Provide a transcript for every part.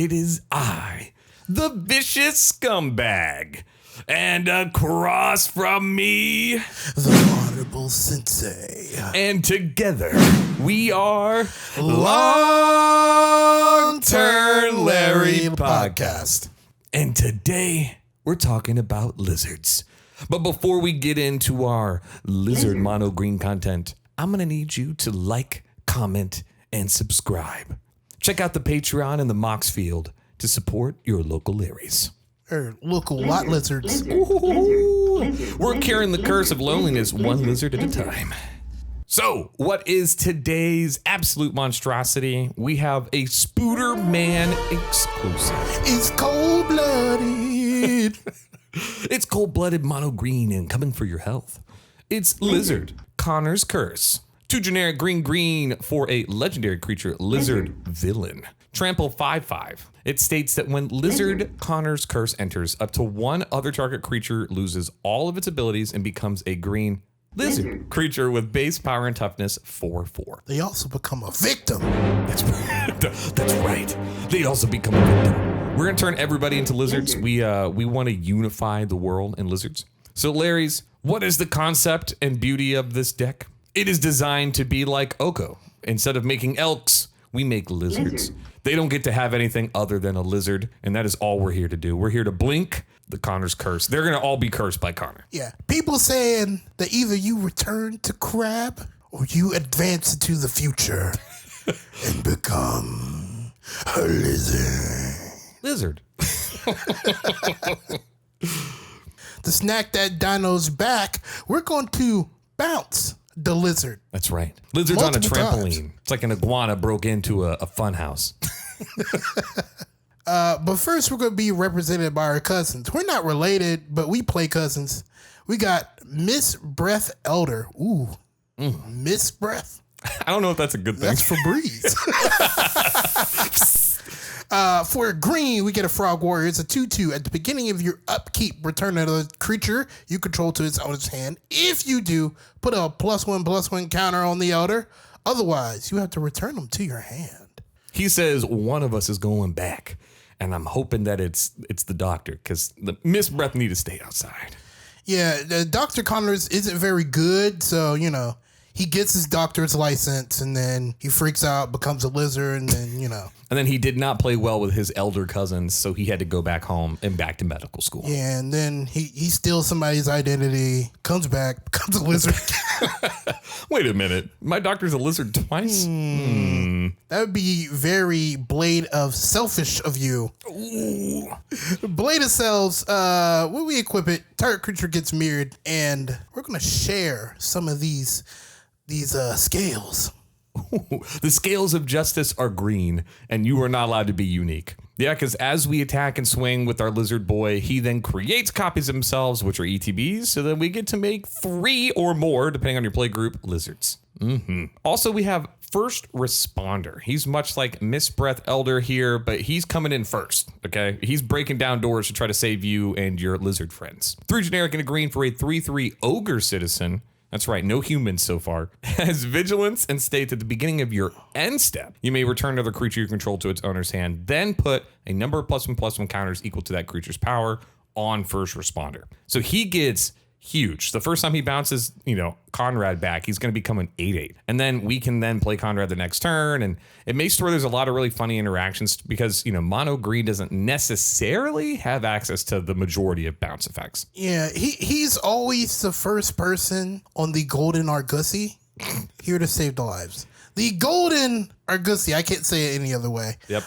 it is I, the vicious scumbag. And across from me, the Honorable Sensei. And together, we are Longturnlarry Podcast. And today, we're talking about lizards. But before we get into our lizard mono green content, I'm going to need you to like, comment, and subscribe. Check out the Patreon and the Moxfield to support your local Larrys. Or local lot lizards. We're curing the curse of loneliness one lizard at a time. So, what is today's absolute monstrosity? We have a Spooder Man exclusive. It's cold-blooded. It's cold-blooded mono green and coming for your health. It's Lizard, Connor's Curse. 2 generic green for a legendary creature, Lizard Villain. Trample 5/5. It states that when Lizard Connor's Curse enters, up to one other target creature loses all of its abilities and becomes a green lizard creature with base power and toughness 4/4. They also become a victim. That's right. They also become a victim. We're gonna turn everybody into lizards. We want to unify the world in lizards. So, Larry's, what is the concept and beauty of this deck? It is designed to be like OKO. Instead of making elks, we make lizards. They don't get to have anything other than a lizard, and that is all we're here to do. We're here to blink the Connor's Curse. They're going to all be cursed by Connor. Yeah. People saying that either you return to crab or you advance into the future and become a lizard. Lizard. To snack that dino's back, we're going to bounce the lizard. That's right. Lizard's multiple on a trampoline. Times. It's like an iguana broke into a fun house. But first, we're going to be represented by our cousins. We're not related, but we play cousins. We got Miss Breath Elder. Ooh, Miss Breath. I don't know if that's a good thing. That's Febreze. For green, we get a Frog Warrior. It's a 2/2. At the beginning of your upkeep, return another creature you control to its owner's hand. If you do, put a +1/+1 counter on the Elder. Otherwise, you have to return them to your hand. He says one of us is going back, and I'm hoping that it's the doctor, because the Miss Breath need to stay outside. Yeah, Dr. Connors isn't very good, so, he gets his doctor's license, and then he freaks out, becomes a lizard, and then, And then he did not play well with his elder cousins, so he had to go back home and back to medical school. Yeah, and then he steals somebody's identity, comes back, becomes a lizard. Wait a minute. My doctor's a lizard twice? That would be very Blade of selfish of you. Ooh. Blade of Selves, when we equip it, target creature gets mirrored, and we're going to share some of these scales. The scales of justice are green, and you are not allowed to be unique. Yeah, because as we attack and swing with our lizard boy, he then creates copies of himself, which are ETBs, so then we get to make 3 or more, depending on your play group, lizards. Also, we have First Responder. He's much like Miss Breath Elder here, but he's coming in first, okay? He's breaking down doors to try to save you and your lizard friends. 3 generic and a green for a 3/3 ogre citizen. That's right, no humans so far. Has vigilance and states at the beginning of your end step, you may return another creature you control to its owner's hand, then put a number of +1/+1 counters equal to that creature's power on First Responder. So he gets huge. The first time he bounces, Conrad back, he's going to become an 8/8. And then we can then play Conrad the next turn. And it makes sure there's a lot of really funny interactions because, mono green doesn't necessarily have access to the majority of bounce effects. Yeah, he's always the first person on the Golden Argosy here to save the lives. The Golden Argosy, I can't say it any other way. Yep.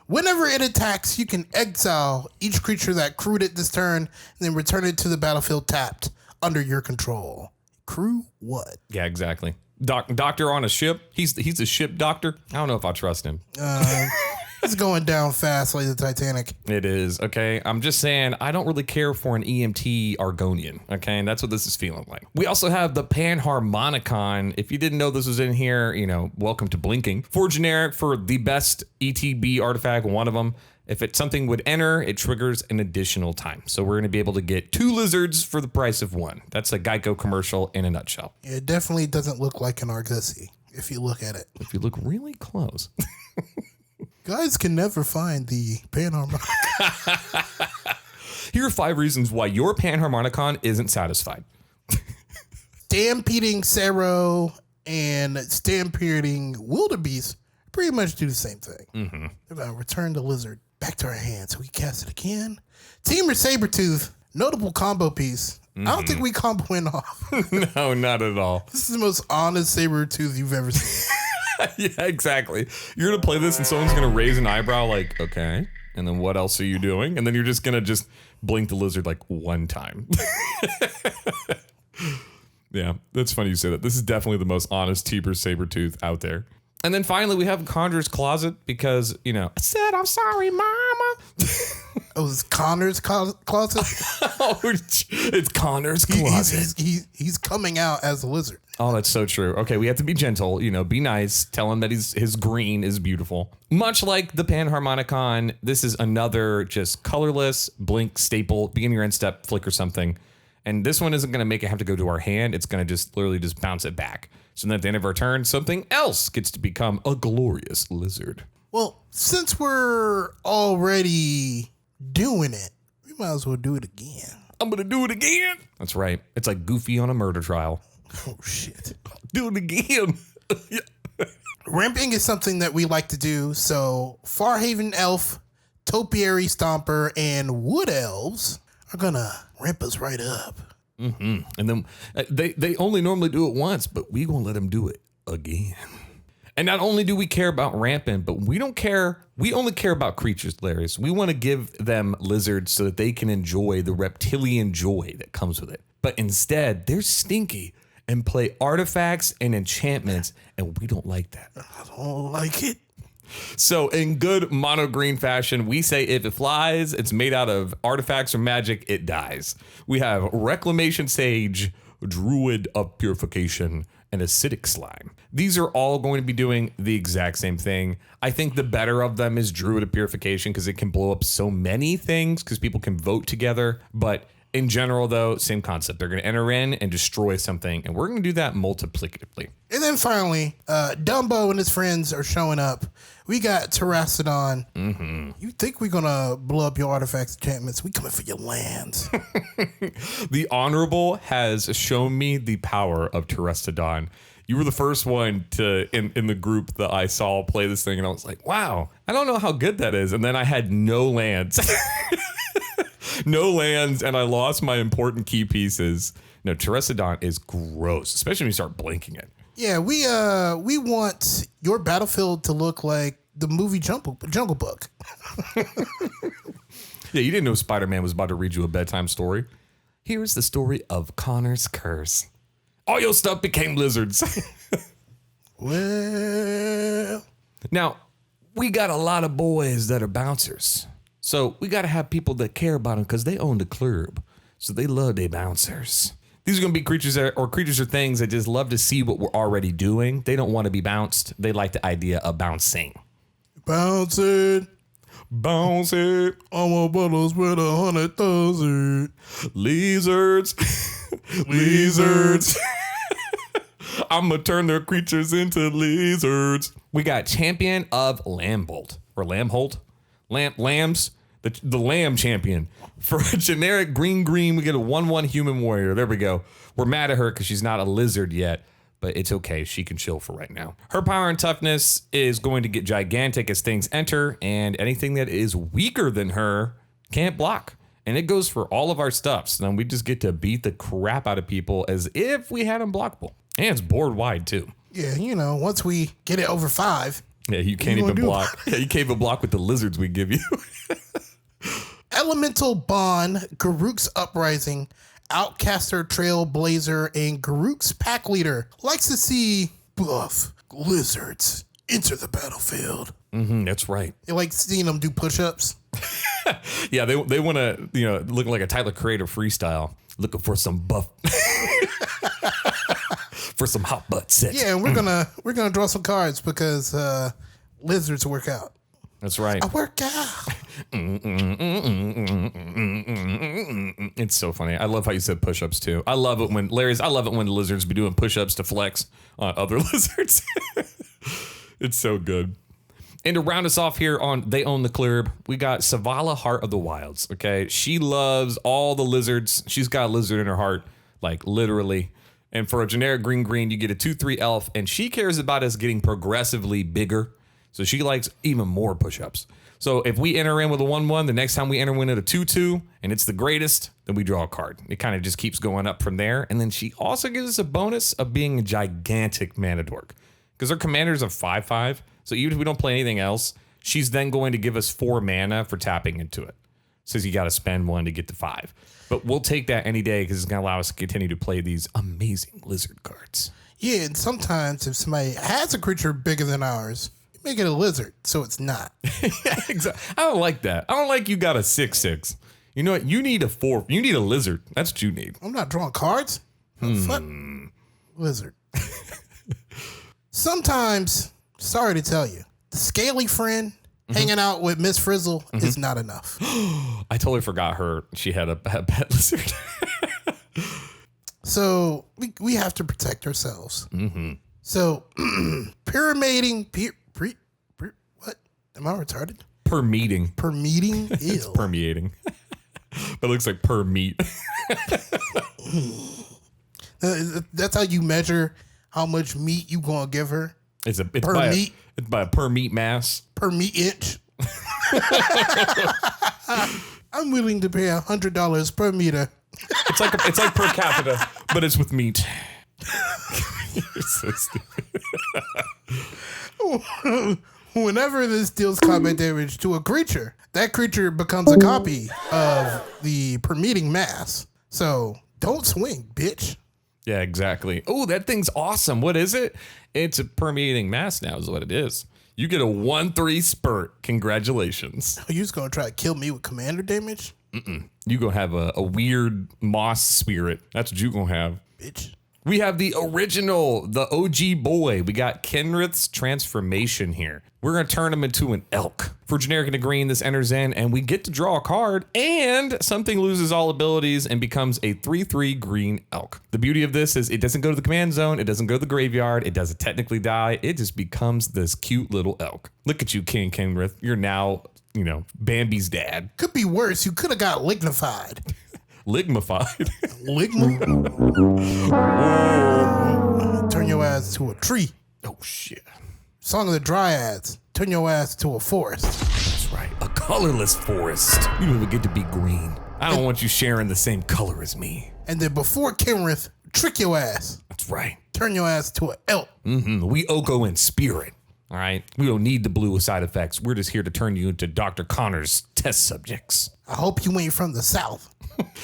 Whenever it attacks, you can exile each creature that crewed it this turn and then return it to the battlefield tapped under your control. Crew what? Yeah, exactly. Doctor on a ship. He's a ship doctor. I don't know if I trust him. It's going down fast like the Titanic. It is, okay? I'm just saying, I don't really care for an EMT Argonian, okay? And that's what this is feeling like. We also have the Panharmonicon. If you didn't know this was in here, welcome to Blinking. 4 generic for the best ETB artifact, one of them. If something would enter, it triggers an additional time. So we're going to be able to get 2 lizards for the price of 1. That's a Geico commercial in a nutshell. It definitely doesn't look like an Argosy if you look at it. If you look really close. Guys can never find the panharmonicon. Here are 5 reasons why your panharmonicon isn't satisfied. Stampeding Sero and stampeding wildebeest pretty much do the same thing. Mm-hmm. They're going to return the lizard back to our hands so we cast it again. Teamer Sabretooth, notable combo piece. I don't think we comboing off. No, not at all. This is the most honest Sabretooth you've ever seen. Yeah, exactly. You're going to play this and someone's going to raise an eyebrow like, okay, and then what else are you doing? And then you're just going to just blink the lizard like one time. Yeah, that's funny you say that. This is definitely the most honest Teamer Sabretooth out there. And then finally, we have Conjurer's Closet because, you know, I said, I'm sorry, mama. Oh, it's Connor's closet? Oh, it's Connor's Closet. He's coming out as a lizard. Oh, that's so true. Okay, we have to be gentle, you know, be nice, tell him that his green is beautiful. Much like the Panharmonicon, this is another just colorless, blink, staple, beginning or end step, flick or something. And this one isn't going to make it have to go to our hand. It's going to just literally just bounce it back. So then at the end of our turn, something else gets to become a glorious lizard. Well, since we're already doing it, we might as well do it again. I'm going to do it again. That's right. It's like Goofy on a murder trial. Oh, shit. Do it again. Yeah. Ramping is something that we like to do. So Farhaven Elf, Topiary Stomper, and Wood Elves are going to ramp us right up. Mm-hmm. And then they only normally do it once, but we gonna let them do it again. And not only do we care about ramping, but we don't care. We only care about creatures, Larry. So we want to give them lizards so that they can enjoy the reptilian joy that comes with it. But instead, they're stinky and play artifacts and enchantments, and we don't like that. I don't like it. So in good mono green fashion, we say if it flies, it's made out of artifacts or magic, it dies. We have Reclamation Sage, Druid of Purification, and Acidic Slime. These are all going to be doing the exact same thing. I think the better of them is Druid of Purification because it can blow up so many things because people can vote together. But in general, though, same concept. They're going to enter in and destroy something, and we're going to do that multiplicatively. And then finally, Dumbo and his friends are showing up. We got Terrastodon. Mm-hmm. You think we're going to blow up your artifacts enchantments? We coming for your lands. The Honorable has shown me the power of Terrastodon. You were the first one to in the group that I saw play this thing, and I was like, wow, I don't know how good that is. And then I had no lands. No lands, and I lost my important key pieces. No, Terrastodon is gross, especially when you start blinking it. Yeah, we want your battlefield to look like the movie Jungle Book. Yeah, you didn't know Spider-Man was about to read you a bedtime story. Here's the story of Connor's curse. All your stuff became lizards. Well, now, we got a lot of boys that are bouncers. So we got to have people that care about them because they own the club. So they love their bouncers. These are going to be creatures or things that just love to see what we're already doing. They don't want to be bounced. They like the idea of bouncing. Bounce it. Bounce it. I'm a bottles with 100,000. Lizards. Lizards. I'm going to turn their creatures into lizards. We got Champion of Lambolt or Lamholt. Lambs, the lamb champion. For a generic green, we get a 1/1 human warrior. There we go. We're mad at her because she's not a lizard yet, but it's okay. She can chill for right now. Her power and toughness is going to get gigantic as things enter, and anything that is weaker than her can't block. And it goes for all of our stuff. So then we just get to beat the crap out of people as if we had them blockable. And it's board wide too. Yeah, you know, once we get it over 5. Yeah, you can't even block. Yeah, you can't even block with the lizards we give you. Elemental Bond, Garruk's Uprising, Outcaster Trailblazer, and Garruk's Pack Leader likes to see buff lizards enter the battlefield. Mm-hmm, that's right. They like seeing them do push-ups. Yeah, they want to, look like a Tyler Creator freestyle, looking for some buff. For some hot butt sex. Yeah, and we're gonna draw some cards because lizards work out. That's right. I work out. It's so funny. I love how you said push-ups too. I love it when the lizards be doing push-ups to flex on other lizards. It's so good. And to round us off here on They Own the Club, we got Savala, Heart of the Wilds. Okay. She loves all the lizards. She's got a lizard in her heart, like literally. And for a generic green, you get a 2/3 elf, and she cares about us getting progressively bigger. So she likes even more push-ups. So if we enter in with a 1/1, the next time we enter in at a 2/2, and it's the greatest, then we draw a card. It kind of just keeps going up from there. And then she also gives us a bonus of being a gigantic mana dork. Because her commander's a 5/5. So even if we don't play anything else, she's then going to give us 4 mana for tapping into it. Says you got to spend 1 to get to 5. But we'll take that any day because it's going to allow us to continue to play these amazing lizard cards. Yeah, and sometimes if somebody has a creature bigger than ours, you make it a lizard, so it's not. Yeah, exactly. I don't like that. I don't like you got a 6/6. You know what? You need a 4. You need a lizard. That's what you need. I'm not drawing cards. Fuck. Lizard. Sometimes, sorry to tell you, the scaly friend hanging out with Miss Frizzle is not enough. I totally forgot she had a pet lizard. So we have to protect ourselves. So pyramiding, what? Am I retarded? Permeating. Permeating? It's permeating. But it looks like per meat. That's how you measure how much meat you gonna give her. It's meat. It's by a per meat mass. Per meat inch. I'm willing to pay $100 per meter. It's like per capita, but it's with meat. You're so stupid. Whenever this deals combat damage to a creature, that creature becomes a copy of the permeating mass. So don't swing, bitch. Yeah, exactly. Oh, that thing's awesome. What is it? It's a permeating mass now is what it is. You get a 1/3 spurt. Congratulations. Are you just going to try to kill me with commander damage? You going to have a weird moss spirit. That's what you going to have. Bitch. We have the original, the OG boy. We got Kenrith's transformation here. We're going to turn him into an elk. For generic and a green, this enters in, and we get to draw a card, and something loses all abilities and becomes a 3/3 green elk. The beauty of this is it doesn't go to the command zone. It doesn't go to the graveyard. It doesn't technically die. It just becomes this cute little elk. Look at you, King Kenrith. You're now, Bambi's dad. Could be worse. You could have got lignified. Ligmified. Turn your ass to a tree. Oh, shit. Song of the Dryads. Turn your ass to a forest. That's right. A colorless forest. You don't even get to be green. I don't want you sharing the same color as me. And then before Kenrith, trick your ass. That's right. Turn your ass to an elk. We OKO in spirit. All right. We don't need the blue side effects. We're just here to turn you into Dr. Connor's test subjects. I hope you ain't from the South.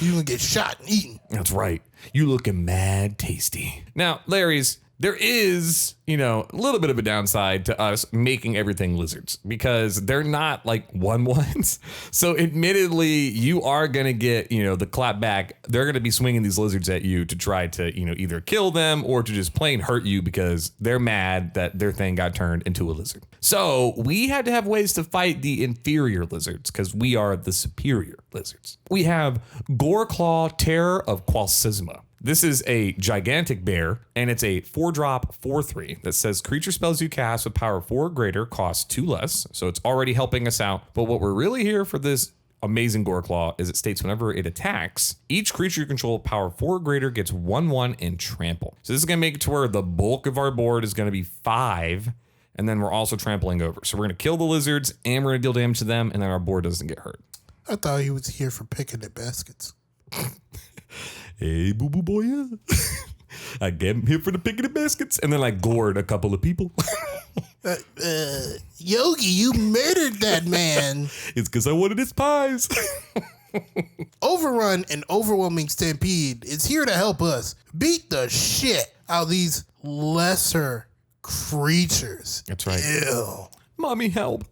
You gonna get shot and eaten. That's right. You looking mad tasty. Now, Larry's, there is, a little bit of a downside to us making everything lizards because they're not like 1/1s. So admittedly, you are going to get, the clap back. They're going to be swinging these lizards at you to try to, either kill them or to just plain hurt you because they're mad that their thing got turned into a lizard. So we had to have ways to fight the inferior lizards because we are the superior lizards. We have Goreclaw, Terror of Qualsisma. This is a gigantic bear, and it's a 4-drop 4/3 that says creature spells you cast with power 4 or greater cost 2 less. So it's already helping us out. But what we're really here for this amazing Goreclaw is it states whenever it attacks, each creature you control power 4 or greater gets 1/1 and trample. So this is going to make it to where the bulk of our board is going to be 5, and then we're also trampling over. So we're going to kill the lizards, and we're going to deal damage to them, and then our board doesn't get hurt. I thought he was here for picking at baskets. Hey, boo-boo boy. I came here for the picking of baskets, and then I gored a couple of people. Yogi, you murdered that man. It's because I wanted his pies. Overrun and Overwhelming Stampede is here to help us beat the shit out of these lesser creatures. That's right. Ew. Mommy, help.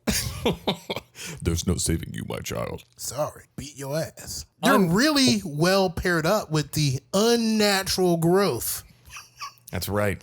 There's no saving you, my child. Sorry, beat your ass. They're really well paired up with the unnatural growth. That's right.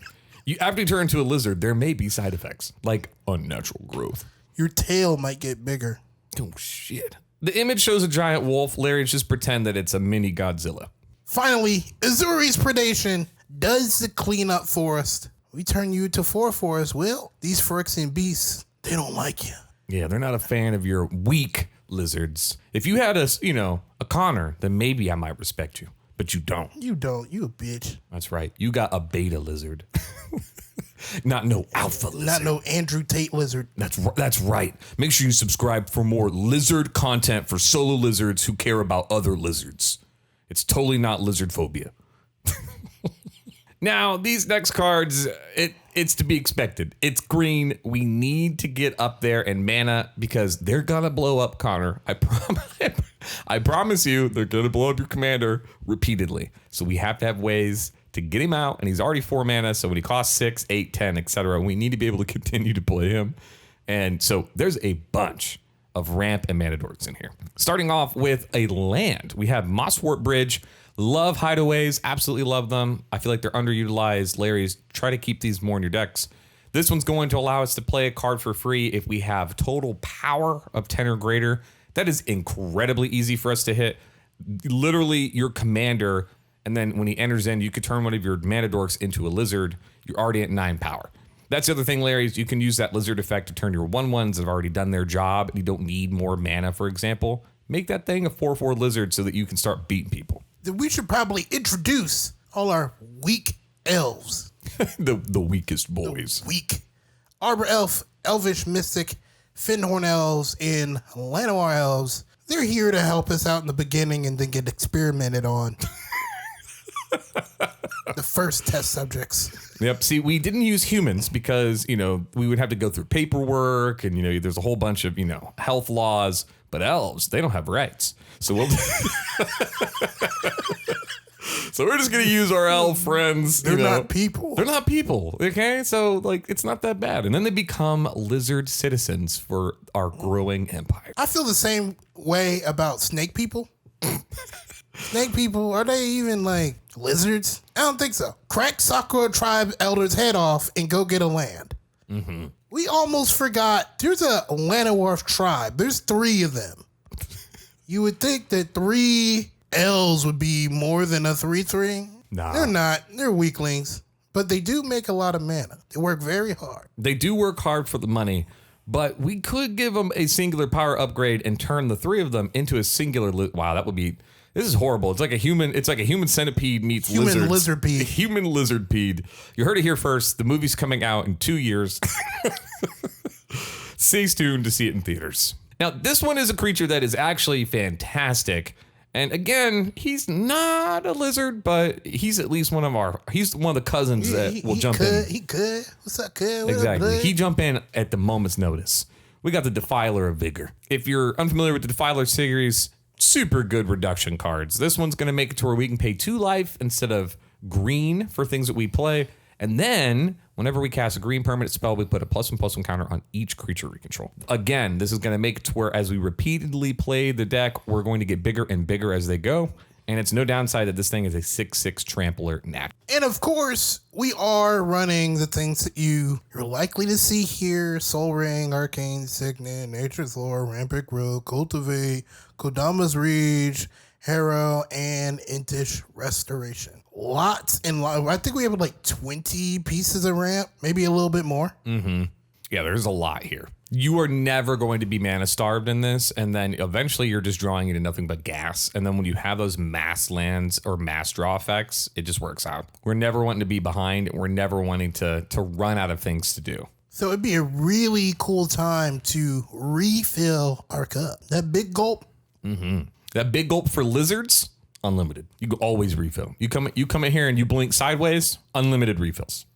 After you turn into a lizard, there may be side effects, like unnatural growth. Your tail might get bigger. Oh, shit. The image shows a giant wolf. Larry, just pretend that it's a mini Godzilla. Finally, Azuri's predation does the cleanup for us. We turn you to 4 for us. Well, these Phyrexian beasts, They don't like you. Yeah, they're not a fan of your weak lizards. If you had a Connor, then maybe I might respect you. But you don't. You don't. You a bitch. That's right. You got a beta lizard. Not no alpha lizard. Not no Andrew Tate lizard. That's right. Make sure you subscribe for more lizard content for solo lizards who care about other lizards. It's totally not lizard phobia. Now, these next cards, it's to be expected. It's green. We need to get up there in mana because they're going to blow up Connor. I promise you, they're going to blow up your commander repeatedly. So we have to have ways to get him out, and he's already 4 mana, so when he costs 6, 8, 10, etc., we need to be able to continue to play him. And so there's a bunch of ramp and mana dorks in here. Starting off with a land. We have Mosswort Bridge. Love hideaways, absolutely love them. I feel like they're underutilized. Larry's, try to keep these more in your decks. This one's going to allow us to play a card for free if we have total power of 10 or greater. That is incredibly easy for us to hit. Literally, your commander, and then when he enters in, you could turn one of your mana dorks into a lizard. You're already at 9 power. That's the other thing, Larry, is you can use that lizard effect to turn your 1/1s that have already done their job, and you don't need more mana, for example. Make that thing a 4/4 lizard so that you can start beating people. We should probably introduce all our weak elves. the weakest boys. Weak. Arbor Elf, Elvish Mystic, Finhorn Elves, and Llanowar Elves. They're here to help us out in the beginning and then get experimented on. The first test subjects. Yep. See, we didn't use humans because, we would have to go through paperwork and, there's a whole bunch of, health laws. But elves, they don't have rights. So we'll So we're just going to use our elf friends. They're not people. They're not people. Okay. So it's not that bad. And then they become lizard citizens for our growing empire. I feel the same way about snake people. Snake people, are they even lizards? I don't think so. Crack Sakura tribe elder's head off and go get a land. Mm-hmm. We almost forgot there's a Llanowar tribe. There's 3 of them. You would think that 3 elves would be more than a 3/3. Nah. They're not. They're weaklings. But they do make a lot of mana. They work very hard. They do work hard for the money, but we could give them a singular power upgrade and turn the 3 of them into a singular. Wow, that would be. This is horrible. It's like a human centipede meets human lizardpede. Human lizardpede. You heard it here first. The movie's coming out in 2 years. Stay tuned to see it in theaters. Now, this one is a creature that is actually fantastic. And again, he's not a lizard, but he's at least he's one of the cousins that will jump in. He could. What's up, kid? Exactly. He jump in at the moment's notice. We got the Defiler of Vigor. If you're unfamiliar with the Defiler series, super good reduction cards. This one's going to make it to where we can pay 2 life instead of green for things that we play. And then whenever we cast a green permanent spell, we put a +1/+1 counter on each creature we control. Again, this is going to make it to where as we repeatedly play the deck, we're going to get bigger and bigger as they go. And it's no downside that this thing is a 6/6 trampler nat. And of course, we are running the things that you're likely to see here: Soul Ring, Arcane Signet, Nature's Lore, Rampant Growth, Cultivate, Kodama's Reach, Harrow, and Intish Restoration. Lots and lots. I think we have 20 pieces of ramp, maybe a little bit more. Mm-hmm. Yeah, there's a lot here. You are never going to be mana starved in this, and then eventually you're just drawing into nothing but gas. And then when you have those mass lands or mass draw effects, it just works out. We're never wanting to be behind. We're never wanting to run out of things to do. So it'd be a really cool time to refill our cup. That big gulp. Mm-hmm. That big gulp for lizards, unlimited. You can always refill. You come in here and you blink sideways, unlimited refills.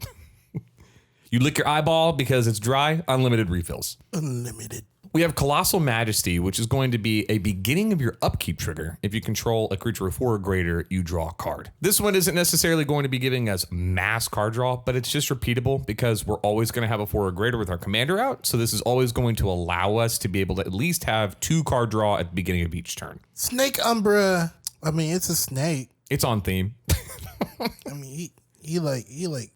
You lick your eyeball because it's dry, unlimited refills. Unlimited. We have Colossal Majesty, which is going to be a beginning of your upkeep trigger. If you control a creature of 4 or greater, you draw a card. This one isn't necessarily going to be giving us mass card draw, but it's just repeatable because we're always going to have a 4 or greater with our commander out. So this is always going to allow us to be able to at least have 2 card draw at the beginning of each turn. Snake Umbra. I mean, it's a snake. It's on theme. I mean, he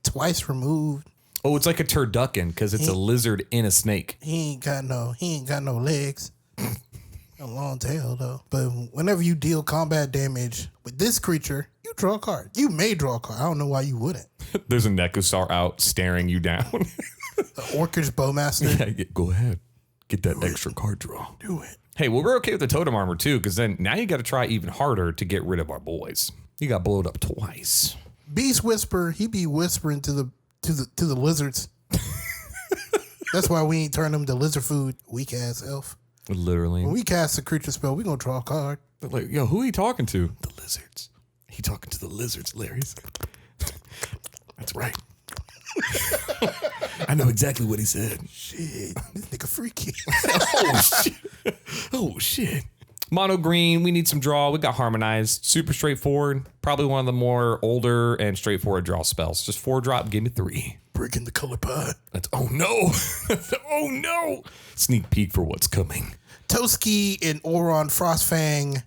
twice removed. Oh, it's like a turducken because it's a lizard in a snake. He ain't got no legs. A long tail though. But whenever you deal combat damage with this creature, you draw a card. You may draw a card. I don't know why you wouldn't. There's a Nekosaur out staring you down. The Orchard's Bowmaster. Yeah, go ahead. Get that extra card draw. Do it. Hey, well, we're okay with the totem armor too, because then now you got to try even harder to get rid of our boys. You got blowed up twice. Beast Whisper, he be whispering to the lizards. That's why we ain't turn them to lizard food. Weak ass elf. Literally. When we cast a creature spell, we gonna draw a card. They're like, yo, who are you talking to? The lizards. He talking to the lizards, Larry's. That's right. I know exactly what he said. Shit, this nigga freaky. Oh shit. Oh shit. Mono green, we need some draw. We got harmonized. Super straightforward. Probably one of the more older and straightforward draw spells. Just 4-drop, give me 3. Breaking the color pot. That's oh no. Oh no. Sneak peek for what's coming. Toski and Oron Frostfang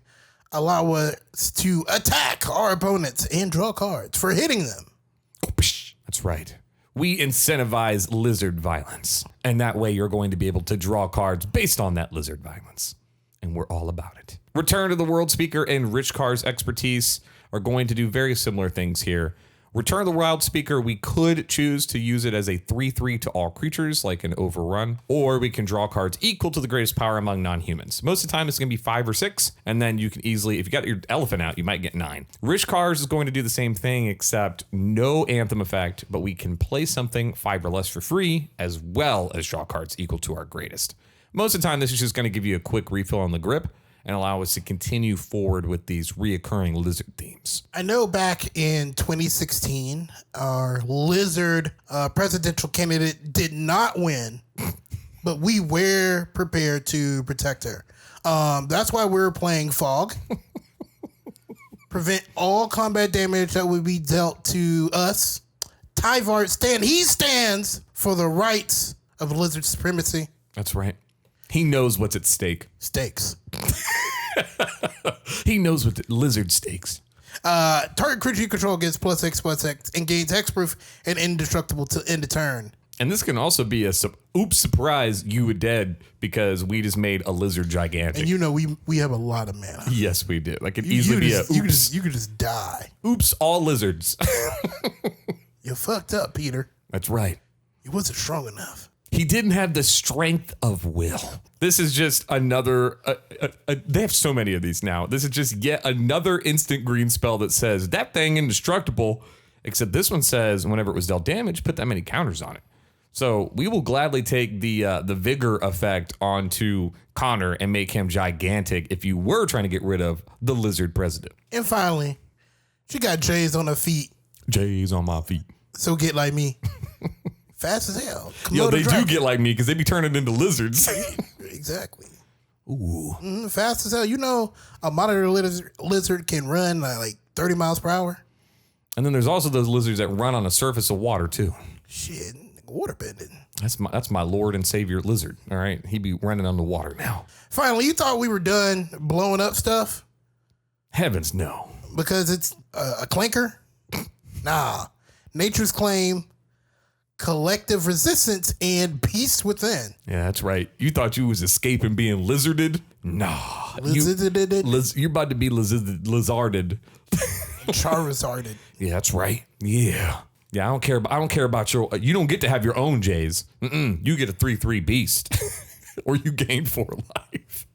allow us to attack our opponents and draw cards for hitting them. That's right. We incentivize lizard violence. And that way you're going to be able to draw cards based on that lizard violence. And we're all about it. Return to the World Speaker and Rich Car's expertise are going to do very similar things here. Return of the Wild Speaker, we could choose to use it as a 3/3 to all creatures, like an overrun, or we can draw cards equal to the greatest power among non-humans. Most of the time, it's going to be 5 or 6, and then you can easily, if you got your elephant out, you might get 9. Rich Cars is going to do the same thing, except no Anthem effect, but we can play something 5 or less for free, as well as draw cards equal to our greatest. Most of the time, this is just going to give you a quick refill on the grip and allow us to continue forward with these reoccurring lizard themes. I know back in 2016, our lizard presidential candidate did not win, but we were prepared to protect her. That's why we're playing Fog. Prevent all combat damage that would be dealt to us. Tyvart stands for the rights of lizard supremacy. That's right. He knows what's at stake. Stakes. He knows what the lizard stakes. Target creature you control gets +X and gains hexproof and indestructible to end the turn. And this can also be a oops surprise, you were dead because we just made a lizard gigantic. And you know we have a lot of mana. Yes, we did. Like it easily be a oops. You could just die. Oops, all lizards. You fucked up, Peter. That's right. You wasn't strong enough. He didn't have the strength of will. This is just another, they have so many of these now. This is just yet another instant green spell that says that thing indestructible, except this one says whenever it was dealt damage, put that many counters on it. So we will gladly take the vigor effect onto Connor and make him gigantic if you were trying to get rid of the lizard president. And finally, she got J's on her feet. J's on my feet. So get like me. Fast as hell. Yo, they do get like me because they be turning into lizards. Exactly. Ooh. Fast as hell. You know, a monitor lizard can run like 30 miles per hour. And then there's also those lizards that run on the surface of water too. Shit, water bending. That's my Lord and Savior lizard. All right, he be running on the water now. Finally, you thought we were done blowing up stuff? Heavens no. Because it's a clinker? Nah. Nature's Claim, Collective Resistance, and Beast Within. Yeah, that's right. You thought you was escaping being lizarded? Nah. You're about to be lizarded. Charizarded. Yeah, that's right. Yeah. Yeah, I don't care about your. You don't get to have your own Jays. You get a 3/3 beast, or you gain 4 life.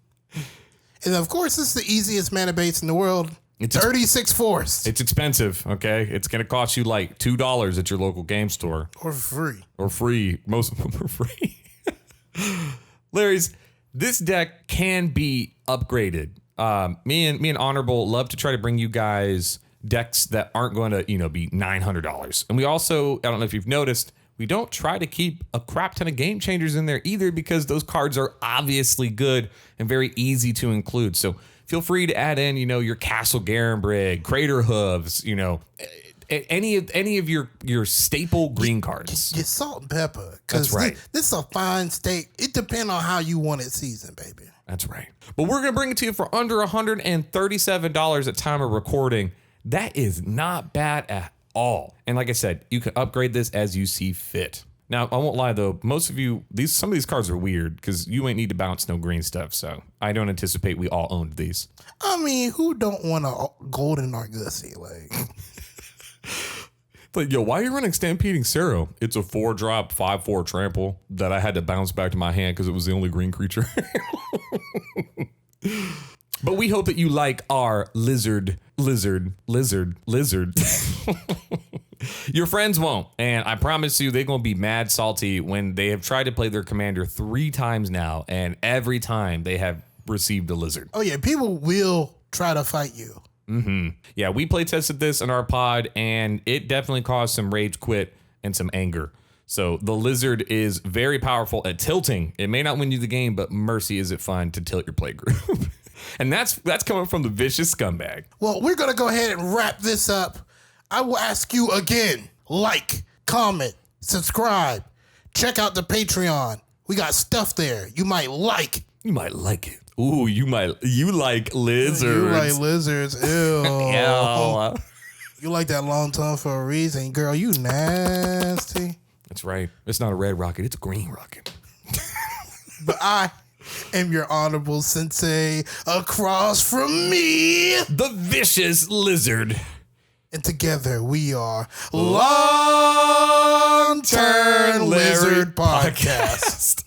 And of course, it's the easiest mana base in the world. It's 36 force. It's expensive. Okay, it's gonna cost you like $2 at your local game store, or free. Or free. Most of them are free. Larry's, this deck can be upgraded. Me and Honorable love to try to bring you guys decks that aren't going to, be $900. And we also, I don't know if you've noticed, we don't try to keep a crap ton of game changers in there either because those cards are obviously good and very easy to include. So feel free to add in, your Castle Garenbrig, Crater Hooves, any of your staple green cards. Get salt and pepper. That's right. This is a fine steak. It depends on how you want it seasoned, baby. That's right. But we're going to bring it to you for under $137 at time of recording. That is not bad at all. And like I said, you can upgrade this as you see fit. Now, I won't lie though, most of you, some of these cards are weird because you ain't need to bounce no green stuff. So I don't anticipate we all owned these. I mean, who don't want a golden Argosy? Like, Like, yo, why are you running Stampeding Sarrow? It's a 4-drop, 5/4 trample that I had to bounce back to my hand because it was the only green creature. But we hope that you like our lizard. Your friends won't. And I promise you, they're going to be mad salty when they have tried to play their commander 3 times now. And every time they have received a lizard. Oh, yeah. People will try to fight you. Mm-hmm. Yeah, we play tested this in our pod, and it definitely caused some rage quit and some anger. So the lizard is very powerful at tilting. It may not win you the game, but mercy is it fun to tilt your play group. And that's coming from the vicious scumbag. Well, we're going to go ahead and wrap this up. I will ask you again, like, comment, subscribe, check out the Patreon. We got stuff there you might like. You might like it. Ooh, you like lizards. You like lizards. Ew. Ew. You like that long tongue for a reason. Girl, you nasty. That's right. It's not a red rocket. It's a green rocket. But I am your honorable sensei across from me, the vicious lizard. And together we are Longturnlarry Podcast.